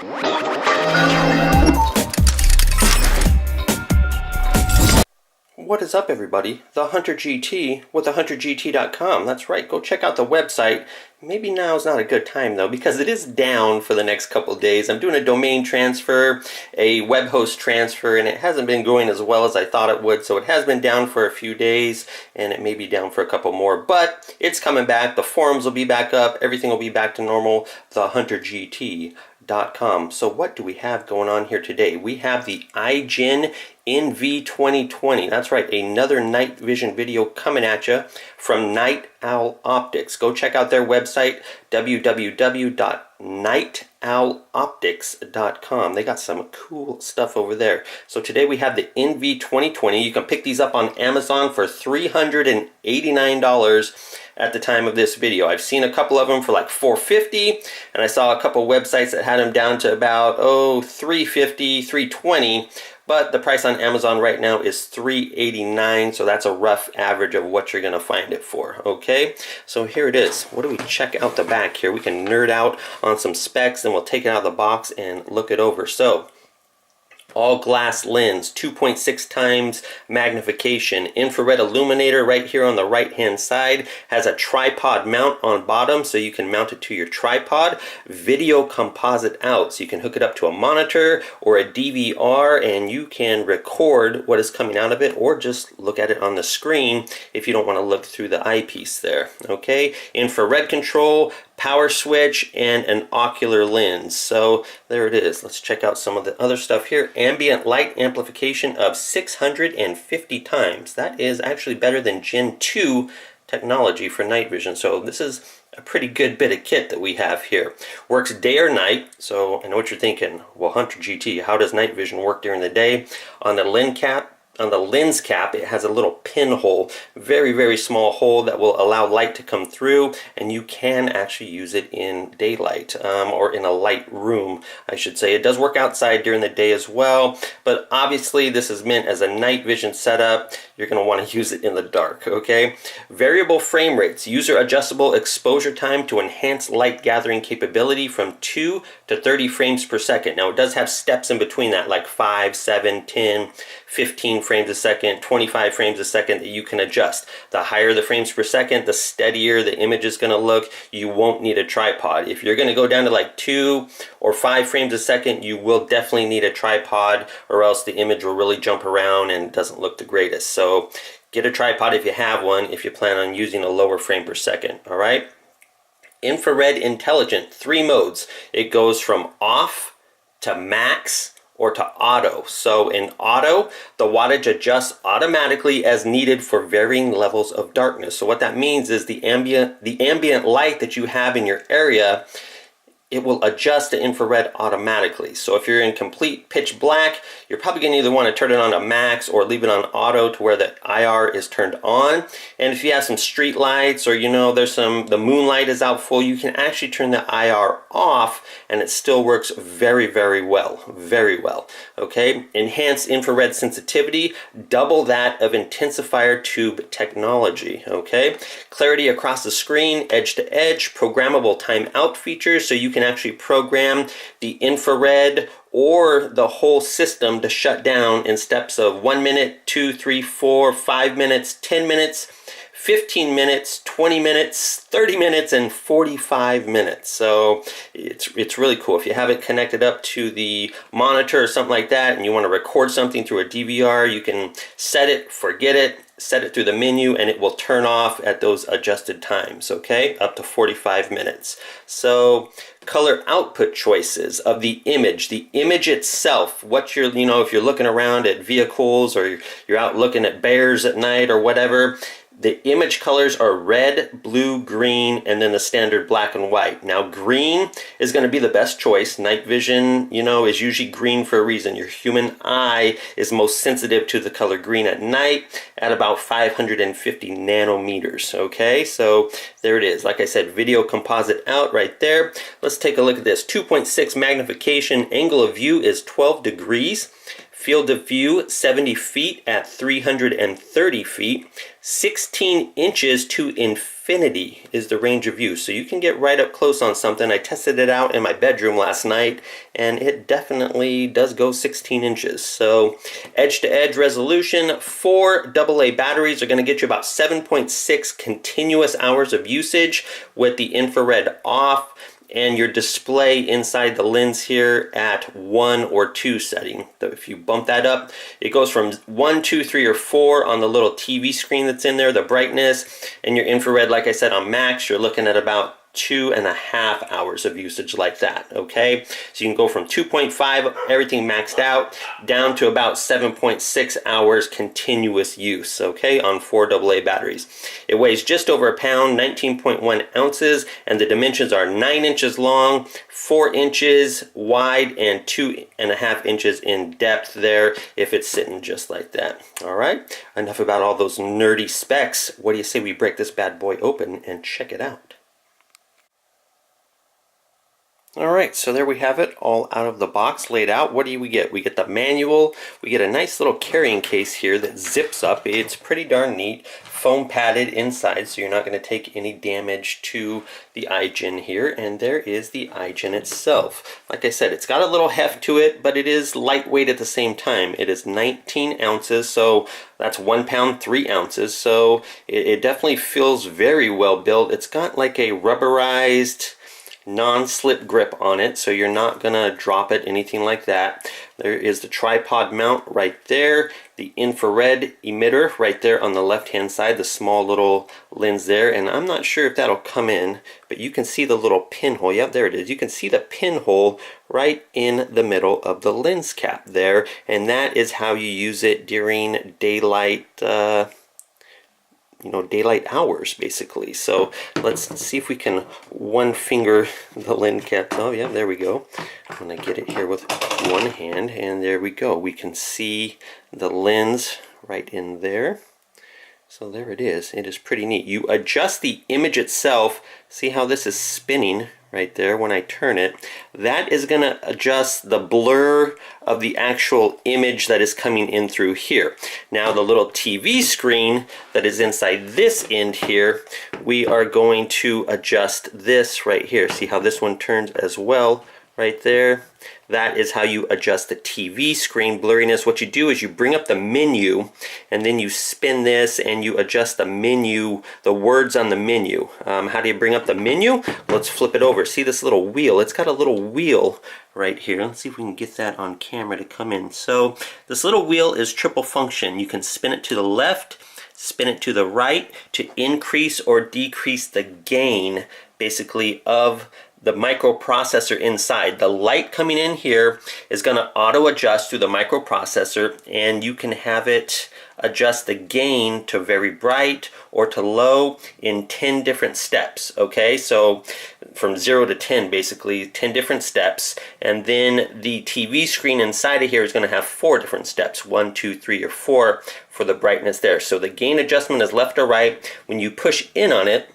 What is up, everybody? TheHunterGT with TheHunterGT.com. That's right, go check out the website. Maybe now is not a good time though, because it is down for the next couple days. I'm doing a domain transfer, a web host transfer, and it hasn't been going as well as I thought it would, so it has been down for a few days, and it may be down for a couple more, but it's coming back. The forums will be back up, everything will be back to normal. TheHunterGT.com. So what do we have going on here today? We have the Igen NV-20. That's right, another night vision video coming at you from Night Owl Optics. Go check out their website, www.nightowloptics.com. They got some cool stuff over there. So today we have the NV-20. You can pick these up on Amazon for $389 at the time of this video. I've seen a couple of them for like $450, and I saw a couple websites that had them down to about $350, $320. But the price on Amazon right now is $389, so that's a rough average of what you're going to find it for, okay? So here it is. What do we check out the back here? We can nerd out on some specs, then we'll take it out of the box and look it over. So, all glass lens, 2.6 times magnification, infrared illuminator right here on the right hand side, has a tripod mount on bottom so you can mount it to your tripod, video composite out so you can hook it up to a monitor or a DVR and you can record what is coming out of it or just look at it on the screen if you don't want to look through the eyepiece there, okay? Infrared control, power switch, and an ocular lens. So there it is. Let's check out some of the other stuff here. Ambient light amplification of 650 times. That is actually better than Gen 2 technology for night vision. So this is a pretty good bit of kit that we have here. Works day or night. So I know what you're thinking. Well, Hunter GT, how does night vision work during the day? On the lens cap, it has a little pinhole, very, very small hole that will allow light to come through, and you can actually use it in daylight, or in a light room, I should say. It does work outside during the day as well, but obviously this is meant as a night vision setup. You're going to want to use it in the dark, okay? Variable frame rates, user adjustable exposure time to enhance light gathering capability from 2 to 30 frames per second. Now it does have steps in between that, like 5, 7, 10, 15 frames a second, 25 frames a second that you can adjust. The higher the frames per second, the steadier the image is going to look. You won't need a tripod. If you're going to go down to like 2 or 5 frames a second, you will definitely need a tripod, or else the image will really jump around and it doesn't look the greatest. So get a tripod if you have one, if you plan on using a lower frame per second, all right? Infrared intelligent, 3 modes. It goes from off to max or to auto. So in auto, the wattage adjusts automatically as needed for varying levels of darkness. So what that means is the ambient light that you have in your area, it will adjust to infrared automatically. So if you're in complete pitch black, you're probably going to either want to turn it on to max or leave it on auto to where the IR is turned on. And if you have some street lights, or there's the moonlight is out full, you can actually turn the IR off and it still works very, very well. Very well. Okay? Enhanced infrared sensitivity, double that of intensifier tube technology. Okay? Clarity across the screen, edge to edge, programmable timeout features, so you can actually program the infrared or the whole system to shut down in steps of 1 minute, 2, 3, 4, 5 minutes, 10 minutes, 15 minutes, 20 minutes, 30 minutes, and 45 minutes. So it's really cool. If you have it connected up to the monitor or something like that, and you want to record something through a DVR, you can set it, forget it, set it through the menu, and it will turn off at those adjusted times, okay? Up to 45 minutes. So color output choices of the image itself, what you're, if you're looking around at vehicles or you're out looking at bears at night or whatever, the image colors are red, blue, green, and then the standard black and white. Now, green is going to be the best choice. Night vision, is usually green for a reason. Your human eye is most sensitive to the color green at night at about 550 nanometers. Okay, so there it is. Like I said, video composite out right there. Let's take a look at this. 2.6 magnification, angle of view is 12 degrees. Field of view, 70 feet at 330 feet. 16 inches to infinity is the range of view. So you can get right up close on something. I tested it out in my bedroom last night, and it definitely does go 16 inches. So edge-to-edge resolution, 4 AA batteries are going to get you about 7.6 continuous hours of usage with the infrared off, and your display inside the lens here at 1 or 2 setting. So if you bump that up, it goes from 1, 2, 3, or 4 on the little TV screen that's in there, the brightness, and your infrared, like I said, on max, you're looking at about 2.5 hours of usage like that, okay? So you can go from 2.5, everything maxed out, down to about 7.6 hours continuous use, okay, on 4 AA batteries. It weighs just over a pound, 19.1 ounces, and the dimensions are 9 inches long, 4 inches wide, and 2.5 inches in depth there if it's sitting just like that. All right, enough about all those nerdy specs. What do you say we break this bad boy open and check it out? Alright, so there we have it, all out of the box, laid out. What do we get? We get the manual, we get a nice little carrying case here that zips up. It's pretty darn neat, foam padded inside, so you're not going to take any damage to the Igen here. And there is the Igen itself. Like I said, it's got a little heft to it, but it is lightweight at the same time. It is 19 ounces, so that's 1 pound 3 ounces, so it definitely feels very well built. It's got like a rubberized non-slip grip on it, so you're not gonna drop it, anything like that. There is the tripod mount right there, the infrared emitter right there on the left hand side, the small little lens there, and I'm not sure if that'll come in, but you can see the little pinhole. Yep, there it is. You can see the pinhole right in the middle of the lens cap there, and that is how you use it during daylight daylight hours, basically. So let's see if we can one finger the lens cap. Oh yeah, there we go. I'm gonna get it here with one hand, and there we go. We can see the lens right in there. So there it is. It is pretty neat. You adjust the image itself. See how this is spinning right there when I turn it. That is going to adjust the blur of the actual image that is coming in through here. Now the little TV screen that is inside this end here, we are going to adjust this right here. See how this one turns as well right there? That is how you adjust the TV screen blurriness. What you do is you bring up the menu, and then you spin this and you adjust the menu, the words on the menu. How do you bring up the menu? Let's flip it over. See this little wheel? It's got a little wheel right here. Let's see if we can get that on camera to come in. So this little wheel is triple function. You can spin it to the left, spin it to the right to increase or decrease the gain, basically, of the microprocessor inside. The light coming in here is going to auto adjust through the microprocessor, and you can have it adjust the gain to very bright or to low in 10 different steps. Okay, so from 0 to 10, basically 10 different steps, and then the TV screen inside of here is going to have 4 different steps, 1, 2, 3, or 4 for the brightness there. So the gain adjustment is left or right. When you push in on it,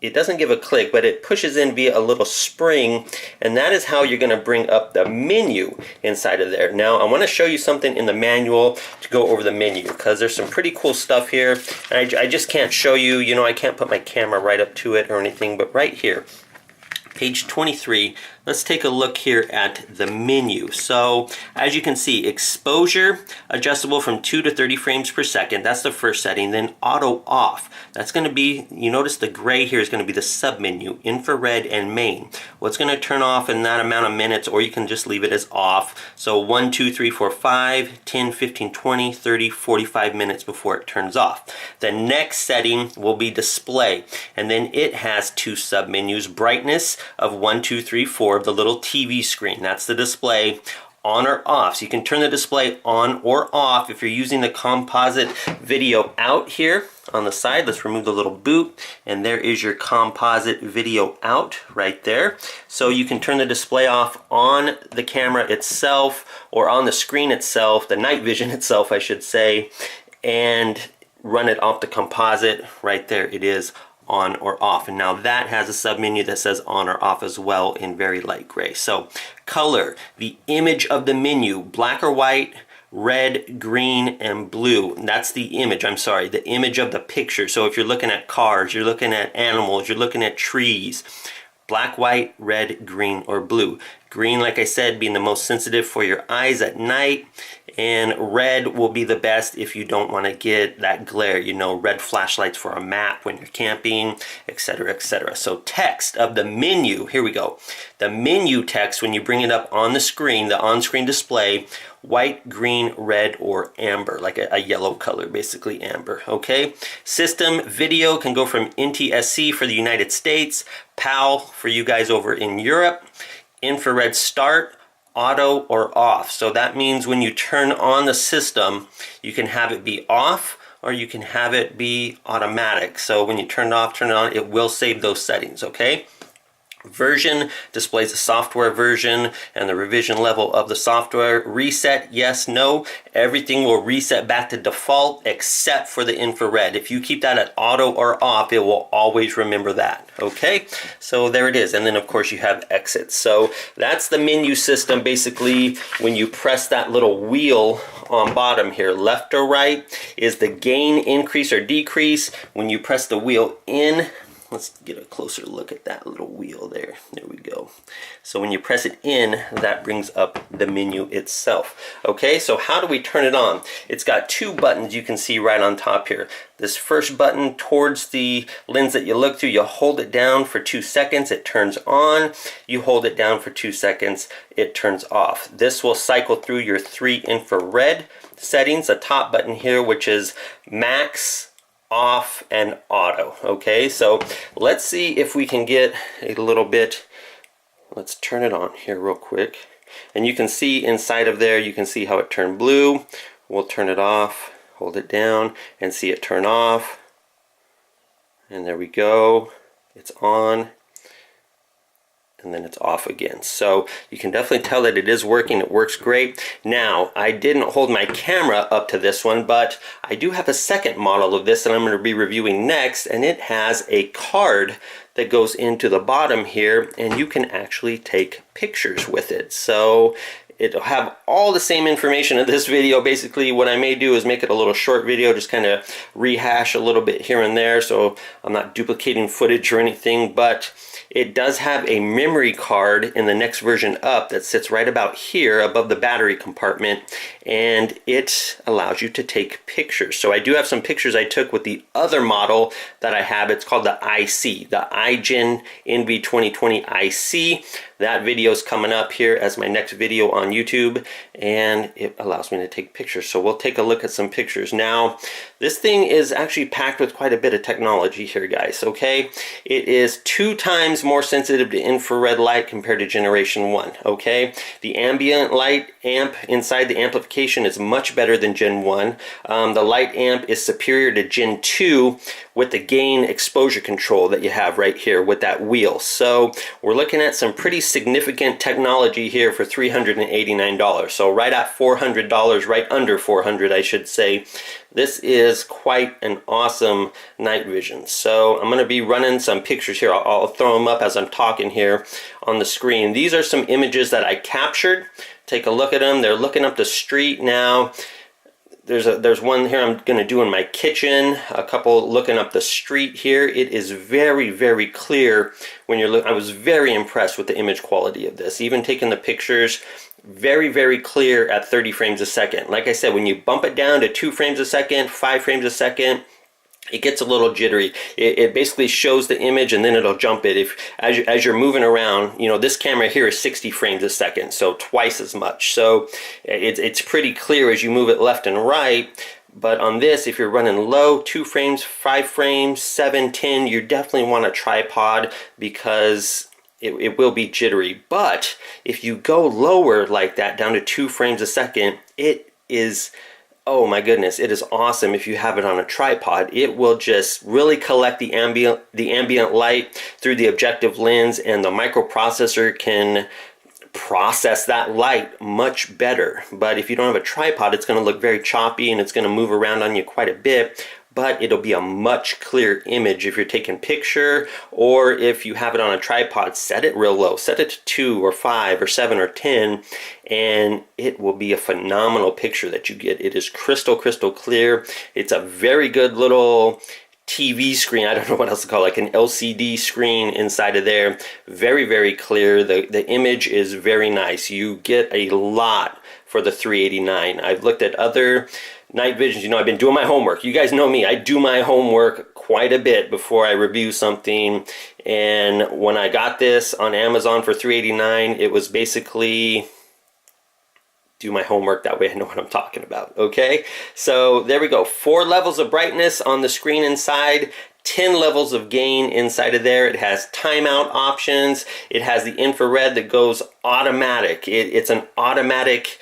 it doesn't give a click, but it pushes in via a little spring, and that is how you're going to bring up the menu inside of there. Now, I want to show you something in the manual to go over the menu, because there's some pretty cool stuff here. And I just can't show you, I can't put my camera right up to it or anything, but right here, page 23, let's take a look here at the menu. So, as you can see, exposure adjustable from 2 to 30 frames per second. That's the first setting. Then auto off. That's going to be, you notice the gray here is going to be the sub-menu, infrared and main. What's going to turn off in that amount of minutes, or you can just leave it as off. So 1, 2, 3, 4, 5, 10, 15, 20, 30, 45 minutes before it turns off. The next setting will be display, and then it has 2 sub-menus, brightness of 1, 2, 3, 4 of the little TV screen. That's the display. On or off. So you can turn the display on or off if you're using the composite video out here on the side. Let's remove the little boot, and there is your composite video out right there. So you can turn the display off on the camera itself or on the screen itself, the night vision itself I should say, and run it off the composite. Right there it is, on or off. And now that has a submenu that says on or off as well in very light gray. So color, the image of the menu, black or white, red, green, and blue. That's the image, I'm sorry, the image of the picture. So if you're looking at cars, you're looking at animals, you're looking at trees, black, white, red, green, or blue. Green, like I said, being the most sensitive for your eyes at night, and red will be the best if you don't want to get that glare, you know, red flashlights for a map when you're camping, etc., etc. So text of the menu, here we go. The menu text, when you bring it up on the screen, the on-screen display, white, green, red, or amber, like a yellow color, basically amber, okay? System video can go from NTSC for the United States, PAL for you guys over in Europe, infrared start, auto, or off. So that means when you turn on the system, you can have it be off or you can have it be automatic. So when you turn it off, turn it on, it will save those settings, okay? Version displays the software version and the revision level of the software. Reset, yes, no. Everything will reset back to default except for the infrared. If you keep that at auto or off, it will always remember that. Okay, so there it is. And then of course you have exits. So that's the menu system. Basically, when you press that little wheel on bottom here, left or right, is the gain increase or decrease. When you press the wheel in, let's get a closer look at that little wheel there. There we go. So when you press it in, that brings up the menu itself. Okay, so how do we turn it on? It's got two buttons you can see right on top here. This first button towards the lens that you look through, you hold it down for 2 seconds, it turns on. You hold it down for 2 seconds, it turns off. This will cycle through your 3 infrared settings. The top button here, which is max, off, and auto. Okay, so let's see if we can get a little bit, let's turn it on here real quick, and you can see inside of there, you can see how it turned blue. We'll turn it off, hold it down, and see it turn off, and there we go, it's on, and then it's off again. So you can definitely tell that it is working. It works great. Now, I didn't hold my camera up to this one, but I do have a second model of this that I'm going to be reviewing next, and it has a card that goes into the bottom here, and you can actually take pictures with it. So it'll have all the same information in this video. Basically, what I may do is make it a little short video, just kind of rehash a little bit here and there, so I'm not duplicating footage or anything, but it does have a memory card in the next version up that sits right about here above the battery compartment, and it allows you to take pictures. So I do have some pictures I took with the other model that I have. It's called the IC, the Igen NV-20 IC. That video is coming up here as my next video on YouTube, and it allows me to take pictures. So we'll take a look at some pictures. Now, this thing is actually packed with quite a bit of technology here, guys, okay? It is 2 times more sensitive to infrared light compared to Generation 1, okay? The ambient light amp inside the amplification is much better than Gen 1. The light amp is superior to Gen 2 with the gain exposure control that you have right here with that wheel. So we're looking at some pretty significant technology here for $389. So right at $400, right under $400, I should say. This is quite an awesome night vision. So I'm going to be running some pictures here. I'll throw them up as I'm talking here on the screen. These are some images that I captured. Take a look at them. They're looking up the street now. There's one here I'm going to do in my kitchen, a couple looking up the street here. It is very, very clear when you're looking. I was very impressed with the image quality of this. Even taking the pictures, very, very clear at 30 frames a second. Like I said, when you bump it down to 2 frames a second, 5 frames a second, it gets a little jittery. It basically shows the image and then it'll jump it. As you're moving around, you know, this camera here is 60 frames a second, so twice as much. So it's pretty clear as you move it left and right. But on this, if you're running low, 2 frames, 5 frames, 7, 10, you definitely want a tripod because it will be jittery. But if you go lower like that, down to 2 frames a second, it is, oh my goodness, it is awesome if you have it on a tripod. It will just really collect the ambient light through the objective lens, and the microprocessor can process that light much better. But if you don't have a tripod, it's going to look very choppy and it's going to move around on you quite a bit. but it'll be a much clearer image if you're taking picture, or if you have it on a tripod, set it real low, set it to 2 or 5 or 7 or 10, and it will be a phenomenal picture that you get. It is crystal clear. It's a very good little TV screen. I don't know what else to call it, like an LCD screen inside of there. Very clear. The image is very nice. You get a lot for the $389. I've looked at other night visions. You know, I've been doing my homework. You guys know me. I do my homework quite a bit before I review something. And when I got this on Amazon for $389, it was basically do my homework, that way I know what I'm talking about. Okay, so there we go. 4 levels of brightness on the screen inside, 10 levels of gain inside of there. It has timeout options. It has the infrared that goes automatic. It's an automatic,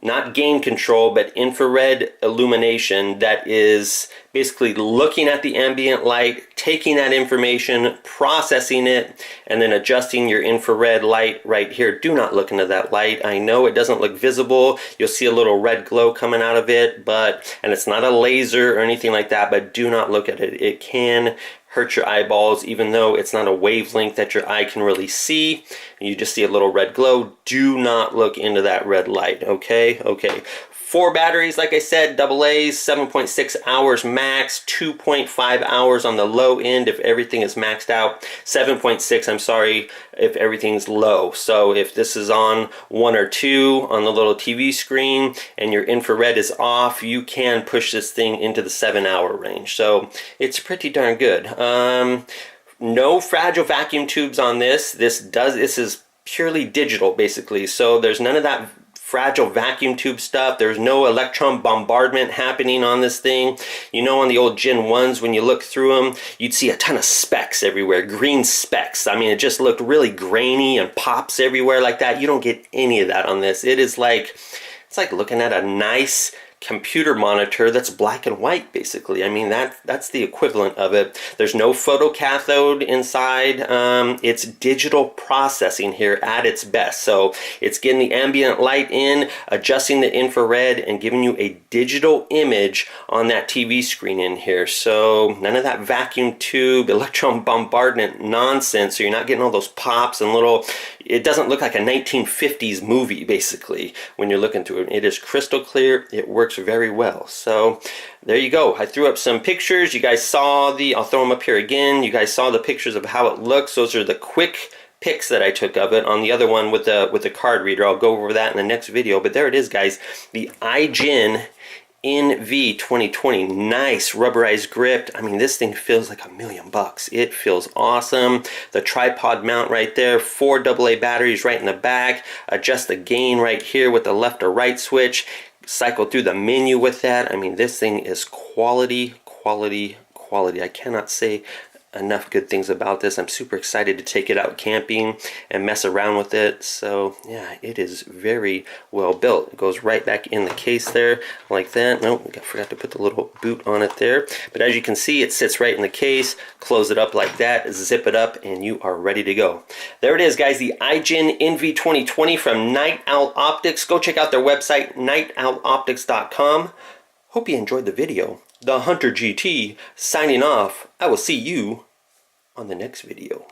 not gain control, but infrared illumination that is basically looking at the ambient light, taking that information, processing it, and then adjusting your infrared light right here. Do not look into that light. I know it doesn't look visible. You'll see a little red glow coming out of it, and it's not a laser or anything like that, but do not look at it. It can hurt your eyeballs, even though it's not a wavelength that your eye can really see. You just see a little red glow. Do not look into that red light, okay? Okay. 4 batteries, like I said, AA's, 7.6 hours max, 2.5 hours on the low end if everything is maxed out. 7.6, I'm sorry, if everything's low. So if this is on 1 or 2 on the little TV screen and your infrared is off, you can push this thing into the 7-hour range. So it's pretty darn good. No fragile vacuum tubes on this. This is purely digital, basically. So there's none of that fragile vacuum tube stuff. There's no electron bombardment happening on this thing. You know, on the old Gen 1s, when you look through them, you'd see a ton of specks everywhere, green specks. I mean, it just looked really grainy and pops everywhere like that. You don't get any of that on this. It is like, it's like looking at a nice computer monitor that's black and white, basically. I mean, that's the equivalent of it. There's no photocathode inside. It's digital processing here at its best. So it's getting the ambient light in, adjusting the infrared, and giving you a digital image on that TV screen in here. So none of that vacuum tube, electron bombardment nonsense. So you're not getting all those pops and little, it doesn't look like a 1950s movie, basically, when you're looking through it. It is crystal clear. It works very well. So there you go. I threw up some pictures. You guys saw I'll throw them up here again. You guys saw the pictures of how it looks. Those are the quick pics that I took of it. On the other one with the card reader, I'll go over that in the next video. But there it is, guys. The Igen NV-20. Nice rubberized grip. I mean, this thing feels like $1,000,000. It feels awesome. The tripod mount right there, 4 AA batteries right in the back. Adjust the gain right here with the left or right switch. Cycle through the menu with that. I mean, this thing is quality. I cannot say enough good things about this. I'm super excited to take it out camping and mess around with it. So yeah, it is very well built. It goes right back in the case there like that. Nope, I forgot to put the little boot on it there. But as you can see, it sits right in the case. Close it up like that, zip it up, and you are ready to go. There it is, guys, the Igen NV-20 from Night Owl Optics. Go check out their website, nightowloptics.com. Hope you enjoyed the video. The Hunter GT signing off. I will see you on the next video.